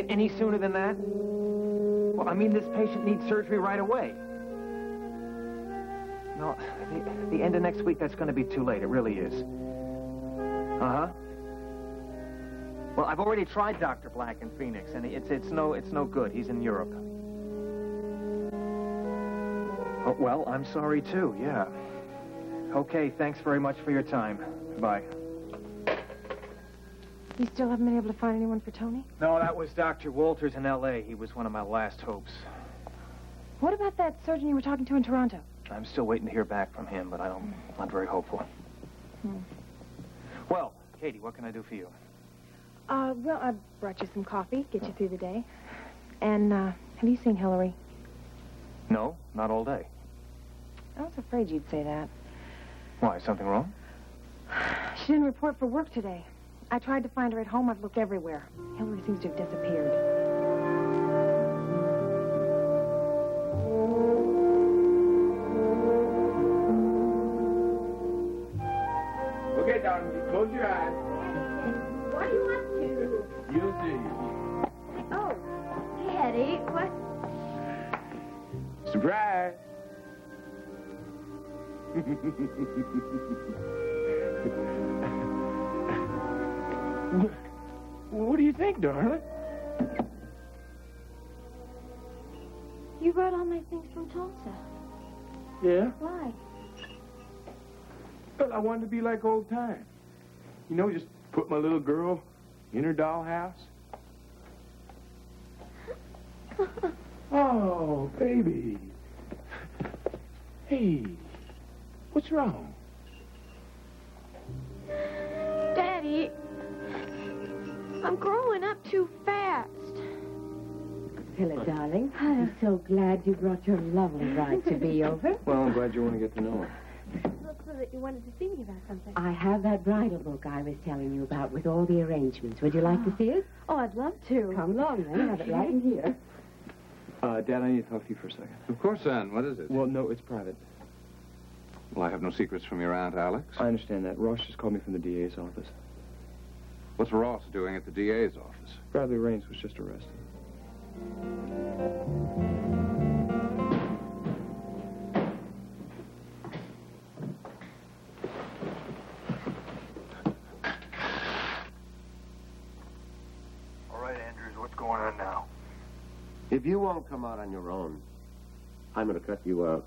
Any sooner than that? Well, I mean, this patient needs surgery right away. No, the end of next week, that's going to be too late. It really is. Uh-huh. Well, I've already tried Dr. Black in Phoenix, and it's no good. He's in Europe. Oh, well, I'm sorry, too, yeah. Okay, thanks very much for your time. Bye. You still haven't been able to find anyone for Tony? No, that was Dr. Walters in L.A. He was one of my last hopes. What about that surgeon you were talking to in Toronto? I'm still waiting to hear back from him, but I'm not very hopeful. Well, Katie, what can I do for you? Well, I brought you some coffee, get you through the day. And, have you seen Hillary? No, not all day. I was afraid you'd say that. Why, something wrong? She didn't report for work today. I tried to find her at home. I've looked everywhere. Hillary seems to have disappeared. Okay, darling, close your eyes. What do you want to? You'll see. Oh, Daddy, what? Surprise. What do you think, darling? You brought all my things from Tulsa. Yeah? Why? Well, I wanted to be like old times. You know, just put my little girl in her dollhouse. Oh, baby. Hey, what's wrong? Daddy, I'm growing up too fast. Phillip, darling, I'm so glad you brought your lovely bride to be over. Well, I'm glad you want to get to know her. Looks so that you wanted to see me about something. I have that bridal book I was telling you about with all the arrangements. Would you like to see it? Oh, I'd love to. Come along, then. I have it right in here. Dad, I need to talk to you for a second. Of course, son. What is it? Well, no, it's private. Well, I have no secrets from your Aunt Alex. I understand that. Ross just called me from the DA's office. What's Ross doing at the DA's office? Bradley Raines was just arrested. All right, Andrews, what's going on now? If you won't come out on your own, I'm going to cut you out.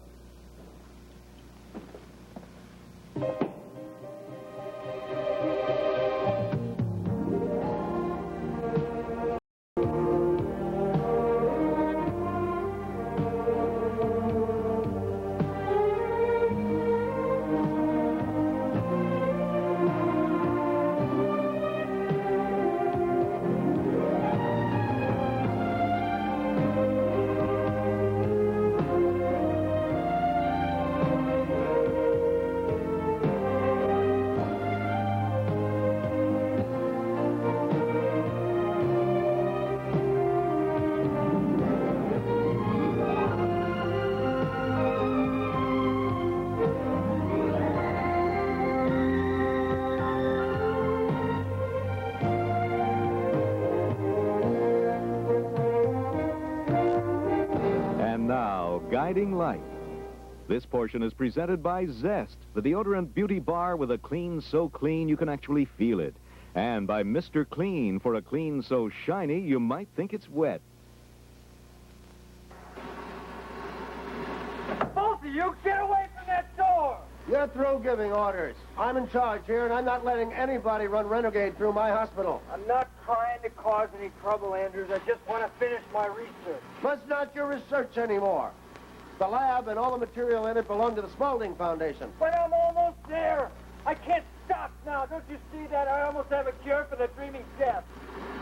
Guiding Light. This portion is presented by Zest, the deodorant beauty bar with a clean so clean you can actually feel it. And by Mr. Clean, for a clean so shiny you might think it's wet. Both of you, get away from that door! You're through giving orders. I'm in charge here, and I'm not letting anybody run renegade through my hospital. I'm not trying to cause any trouble, Andrews. I just want to finish my research. That's not your research anymore. The lab and all the material in it belong to the Spaulding Foundation. But I'm almost there. I can't stop now. Don't you see that? I almost have a cure for the dreaming death.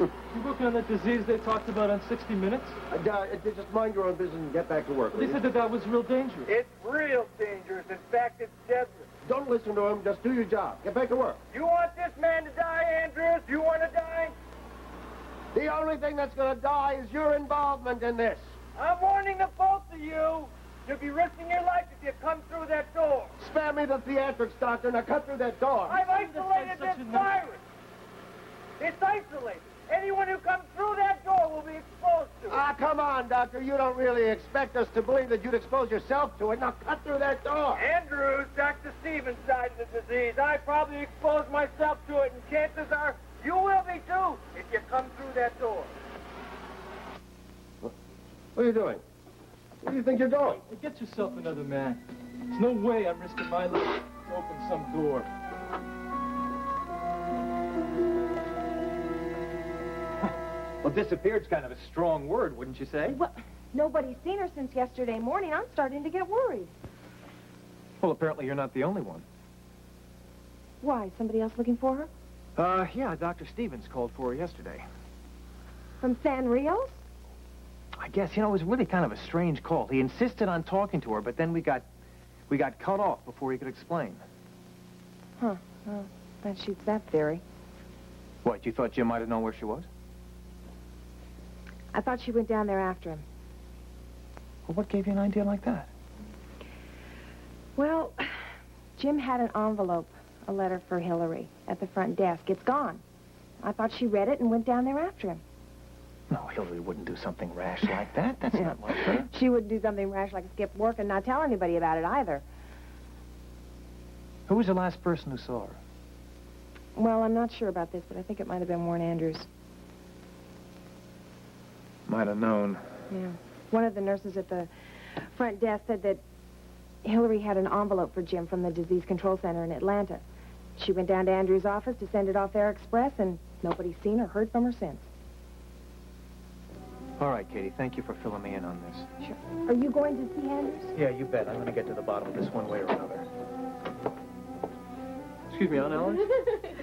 You working on that disease they talked about on 60 Minutes? Just mind your own business and get back to work. They said that was real dangerous. It's real dangerous. In fact, it's deadly. Don't listen to him. Just do your job. Get back to work. You want this man to die, Andrews? You want to die? The only thing that's going to die is your involvement in this. I'm warning the both of you. You'll be risking your life if you come through that door. Spare me the theatrics, Doctor. Now cut through that door. I've isolated this virus. It's isolated. Anyone who comes through that door will be on, Doctor. You don't really expect us to believe that you'd expose yourself to it. Now cut through that door. Andrews, Dr. Stevens died of the disease. I probably exposed myself to it, and chances are you will be too if you come through that door. What are you doing? Where do you think you're going? Hey, get yourself another man. There's no way I'm risking my life to open some door. Well, disappeared's kind of a strong word, wouldn't you say? Well, nobody's seen her since yesterday morning. I'm starting to get worried. Well, apparently you're not the only one. Why? Somebody else looking for her? Yeah, Dr. Stevens called for her yesterday. From San Rios? I guess, it was really kind of a strange call. He insisted on talking to her, but then we got cut off before he could explain. Huh. Well, that shoots that theory. What, you thought Jim might have known where she was? I thought she went down there after him. Well, what gave you an idea like that? Well, Jim had an envelope, a letter for Hillary, at the front desk. It's gone. I thought she read it and went down there after him. No, Hillary wouldn't do something rash like that. That's not like her. She wouldn't do something rash like skip work and not tell anybody about it either. Who was the last person who saw her? Well, I'm not sure about this, but I think it might have been Warren Andrews. Might have known. Yeah. One of the nurses at the front desk said that Hillary had an envelope for Jim from the Disease Control Center in Atlanta. She went down to Andrews' office to send it off Air Express, and nobody's seen or heard from her since. All right, Katie, thank you for filling me in on this. Sure. Are you going to see Andrews? Yeah, you bet. I'm going to get to the bottom of this one way or another. Excuse me, Aunt Ellen? Aunt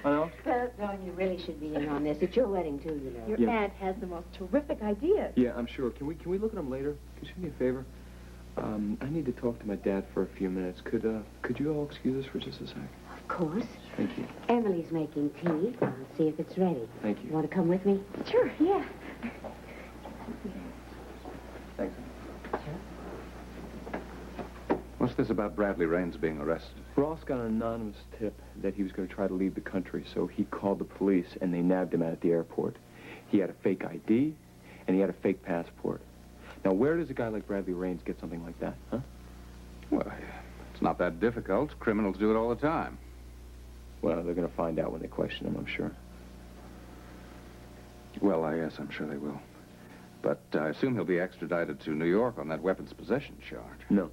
Ellen? Well, darling, you really should be in on this. It's your wedding, too, you know. Your aunt has the most terrific ideas. Yeah, I'm sure. Can we look at them later? Could you do me a favor? I need to talk to my dad for a few minutes. Could you all excuse us for just a sec? Of course. Thank you. Emily's making tea. I'll see if it's ready. Thank you. You want to come with me? Sure, yeah. Thanks. What's this about Bradley Raines being arrested? Ross got an anonymous tip that he was going to try to leave the country, so he called the police, and they nabbed him out at the airport. He had a fake ID, and he had a fake passport. Now, where does a guy like Bradley Raines get something like that, huh? Well, it's not that difficult. Criminals do it all the time. Well, they're going to find out when they question him, I'm sure. Well, yes, I'm sure they will. But I assume he'll be extradited to New York on that weapons possession charge. No,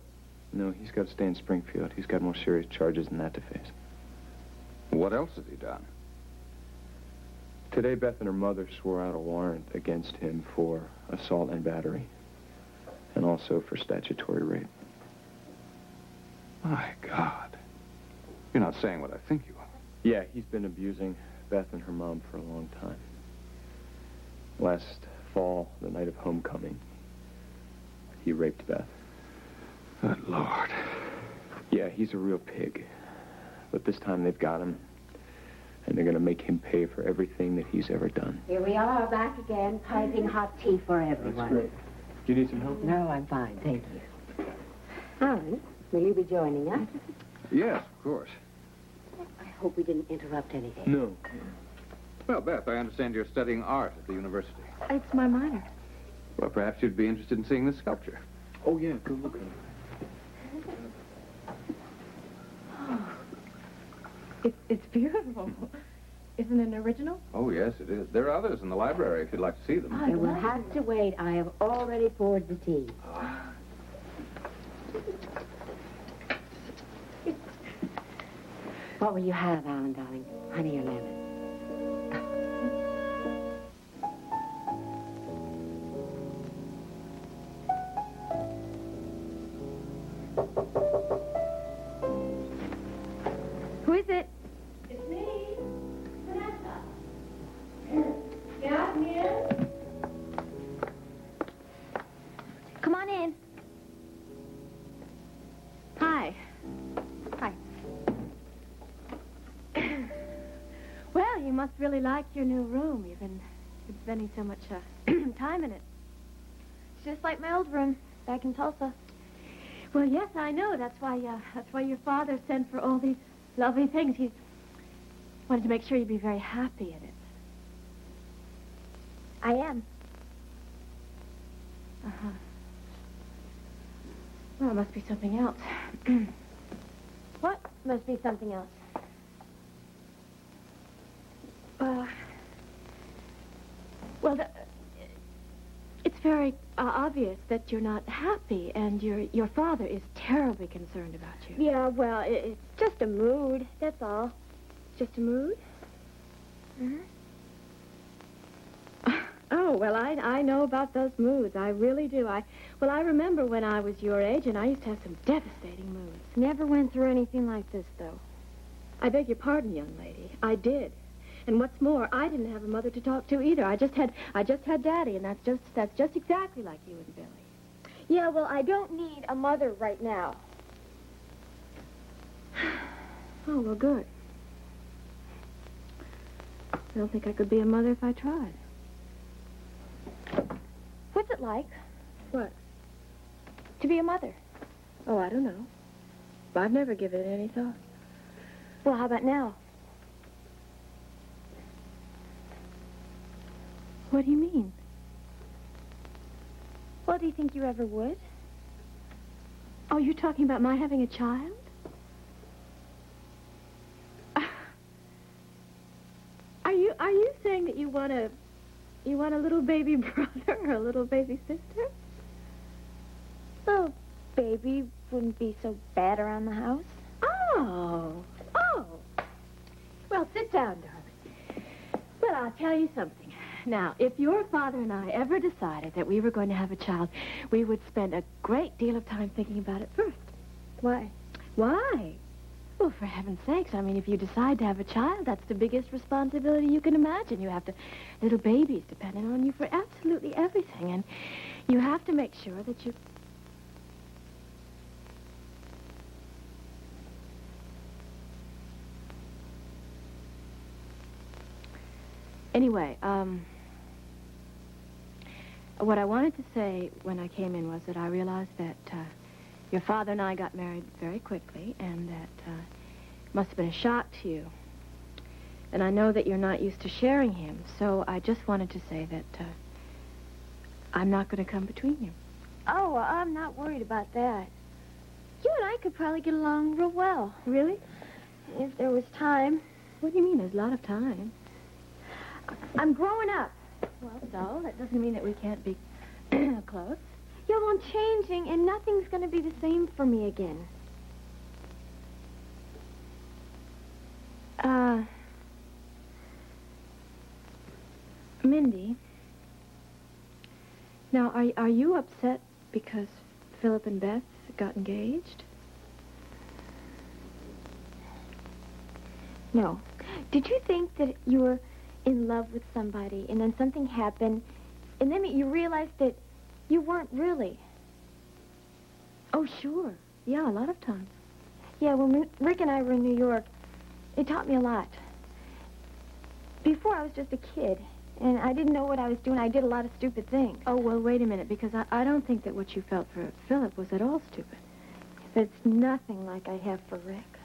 he's got to stay in Springfield. He's got more serious charges than that to face. What else has he done? Today, Beth and her mother swore out a warrant against him for assault and battery, and also for statutory rape. My God. You're not saying what I think you are. Yeah, he's been abusing Beth and her mom for a long time. Last fall, the night of homecoming, he raped Beth. Good Lord. Yeah, he's a real pig. But this time they've got him, and they're going to make him pay for everything that he's ever done. Here we are back again, piping hot tea for everyone. That's great. Do you need some help? No, I'm fine, thank you. Alan, will you be joining us? Yes, of course. I hope we didn't interrupt anything. No. Well, Beth, I understand you're studying art at the university. It's my minor. Well, perhaps you'd be interested in seeing this sculpture. Oh, yeah, go look at it. It's beautiful. Isn't it an original? Oh, yes, it is. There are others in the library if you'd like to see them. You will have to wait. I have already poured the tea. What will you have, Alan, darling? Honey or lemon? Who is it? It's me, Samantha. Yeah, here. Come on in. Hi. Hi. Well, you must really like your new room. You've been spending so much time in it. It's just like my old room back in Tulsa. Well, yes, I know. That's why your father sent for all these lovely things. He wanted to make sure you'd be very happy in it. I am. Oh, it must be something else. What must be something else? Well, it's very obvious that you're not happy, and your father is terribly concerned about you. Yeah, well, it's just a mood, that's all. Just a mood? Mm-hmm. Oh, well, I know about those moods. I really do. I remember when I was your age, and I used to have some devastating moods. Never went through anything like this, though. I beg your pardon, young lady. I did. And what's more, I didn't have a mother to talk to either. I just had Daddy, and that's just exactly like you and Billy. Yeah, well, I don't need a mother right now. Oh, well, good. I don't think I could be a mother if I tried. What's it like What? to be a mother? Oh, I don't know. I've never given it any thought. Well, how about now? What do you mean? Well, do you think you ever would? Oh, you're talking about my having a child? Are you saying that you want a little baby brother or a little baby sister? Little baby wouldn't be so bad around the house. Oh. Well, sit down, darling. Well, I'll tell you something. Now, if your father and I ever decided that we were going to have a child, we would spend a great deal of time thinking about it first. Why? Why? Well, for heaven's sakes, I mean, if you decide to have a child, that's the biggest responsibility you can imagine. You have little babies depending on you for absolutely everything, and you have to make sure that you... Anyway, what I wanted to say when I came in was that I realized that your father and I got married very quickly, and that it must have been a shock to you. And I know that you're not used to sharing him, so I just wanted to say that I'm not going to come between you. Oh, well, I'm not worried about that. You and I could probably get along real well. Really? If there was time. What do you mean, there's a lot of time? I'm growing up. Well, so, that doesn't mean that we can't be close. Yeah, well, I'm changing, and nothing's going to be the same for me again. Mindy, now, are you upset because Phillip and Beth got engaged? No. Did you think that you were in love with somebody, and then something happened, and then you realized that you weren't really? Oh, sure. Yeah, a lot of times. Yeah, when Rick and I were in New York, it taught me a lot. Before, I was just a kid, and I didn't know what I was doing. I did a lot of stupid things. Oh, well, wait a minute, because I don't think that what you felt for Phillip was at all stupid. It's nothing like I have for Rick.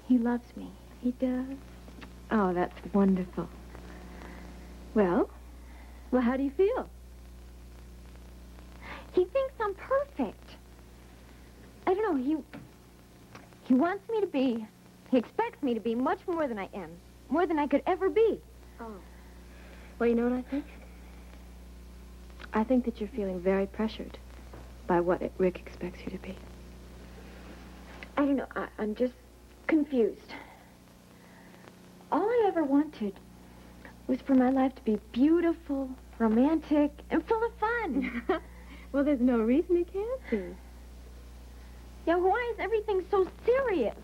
He loves me. He does? Oh, that's wonderful. Well, how do you feel? He thinks I'm perfect. I don't know, he wants me to be, he expects me to be much more than I am. More than I could ever be. Oh. Well, you know what I think? I think that you're feeling very pressured by what Rick expects you to be. I don't know, I'm just confused. All I ever wanted was for my life to be beautiful, romantic, and full of fun. Well, there's no reason it can't be. Yeah, why is everything so serious?